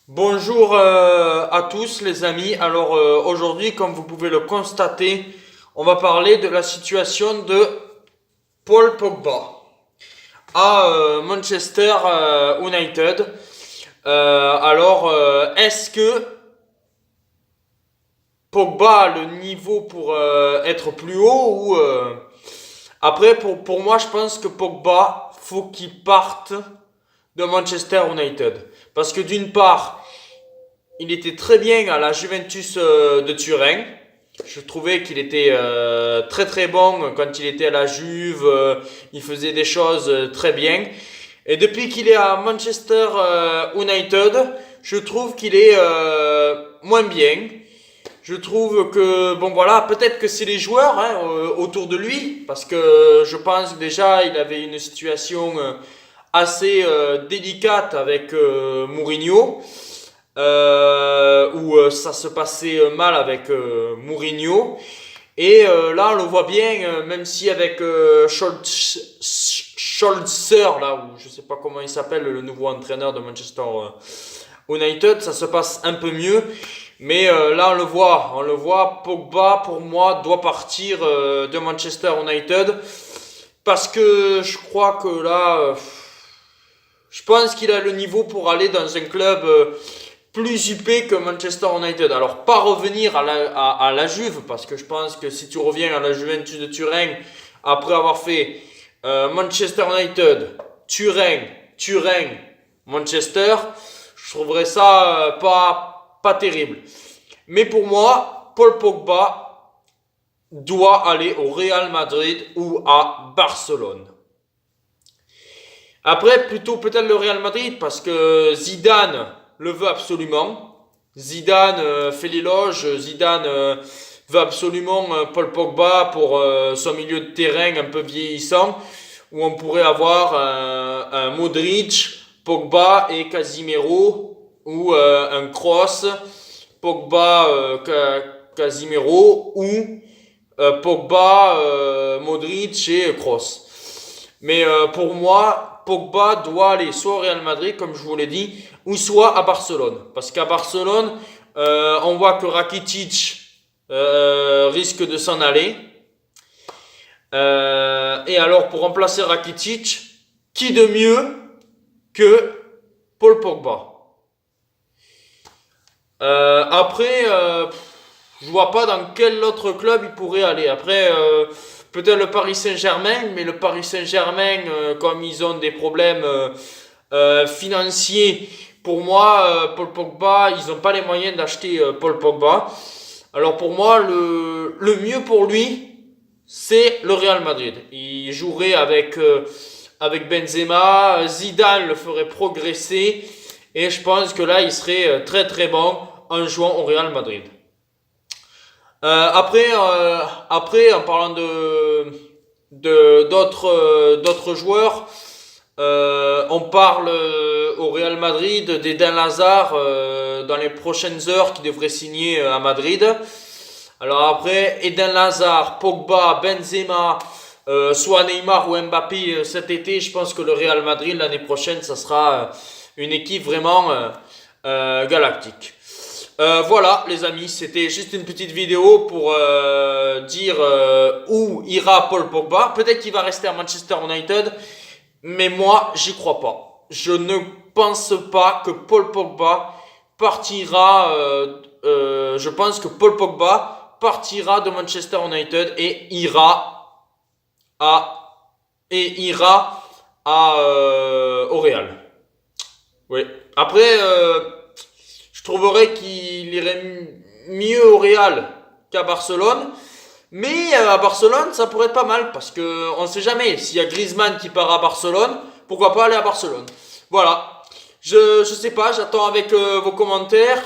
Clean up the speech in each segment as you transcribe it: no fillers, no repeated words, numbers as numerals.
Bonjour à tous les amis. Alors aujourd'hui, comme vous pouvez le constater, on va parler de la situation de Paul Pogba à Manchester United. Est-ce que Pogba a le niveau pour être plus haut ou après pour moi, je pense que Pogba faut qu'il parte de Manchester United parce que d'une part il était très bien à la Juventus de Turin. Je trouvais qu'il était très très bon quand il était à la Juve. Il faisait des choses très bien. Et depuis qu'il est à Manchester United, je trouve qu'il est moins bien. Je trouve que, bon voilà, peut-être que c'est les joueurs autour de lui, parce que je pense déjà il avait une situation assez délicate avec Mourinho où ça se passait mal avec Mourinho. Et là, on le voit bien, même si avec Scholzer, là, ou je sais pas comment il s'appelle, le nouveau entraîneur de Manchester United, ça se passe un peu mieux. Mais là, on le voit, Pogba, pour moi, doit partir de Manchester United. Parce que je crois que là, je pense qu'il a le niveau pour aller dans un club plus huppé que Manchester United. Alors, pas revenir à la Juve, parce que je pense que si tu reviens à la Juventus de Turin, après avoir fait Manchester United, Turin, Manchester, je trouverais ça pas terrible. Mais pour moi, Paul Pogba doit aller au Real Madrid ou à Barcelone. Après, plutôt peut-être le Real Madrid, parce que Zidane le veut absolument. Zidane fait l'éloge. Zidane veut absolument Paul Pogba pour son milieu de terrain un peu vieillissant, où on pourrait avoir un Modric, Pogba et Casimiro, ou un Kroos, Pogba, Casimiro, ou Pogba, Modric et Kroos. Mais pour moi, Pogba doit aller soit au Real Madrid, comme je vous l'ai dit, ou soit à Barcelone. Parce qu'à Barcelone, on voit que Rakitic risque de s'en aller. Et alors, pour remplacer Rakitic, qui de mieux que Paul Pogba? Je vois pas dans quel autre club il pourrait aller. Après, peut-être le Paris Saint-Germain, mais le Paris Saint-Germain, comme ils ont des problèmes financiers, pour moi, Paul Pogba, ils n'ont pas les moyens d'acheter Paul Pogba. Alors pour moi, le mieux pour lui, c'est le Real Madrid. Il jouerait avec Benzema, Zidane le ferait progresser, et je pense que là, il serait très très bon en jouant au Real Madrid. Après, en parlant d'autres joueurs, on parle au Real Madrid d'Eden Hazard dans les prochaines heures qui devrait signer à Madrid. Alors après, Eden Hazard, Pogba, Benzema, soit Neymar ou Mbappé cet été, je pense que le Real Madrid l'année prochaine, ça sera une équipe vraiment galactique. Voilà les amis, c'était juste une petite vidéo pour dire où ira Paul Pogba. Peut-être qu'il va rester à Manchester United, mais moi j'y crois pas. Je ne pense pas que Paul Pogba partira. Je pense que Paul Pogba partira de Manchester United et à au Real. Oui. Après, je trouverais qu'il irait mieux au Real qu'à Barcelone. Mais à Barcelone, ça pourrait être pas mal parce que on sait jamais. S'il y a Griezmann qui part à Barcelone, pourquoi pas aller à Barcelone. Voilà. Je sais pas, j'attends avec vos commentaires.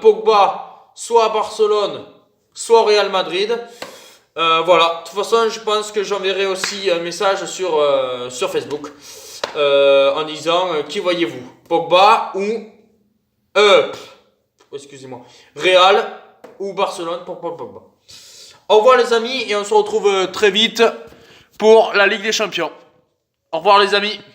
Pogba, soit à Barcelone, soit au Real Madrid. Voilà. De toute façon, je pense que j'enverrai aussi un message sur Facebook en disant qui voyez-vous, Pogba ou excusez-moi, Real ou Barcelone pour Paul Pogba. Au revoir les amis et on se retrouve très vite pour la Ligue des Champions. Au revoir les amis.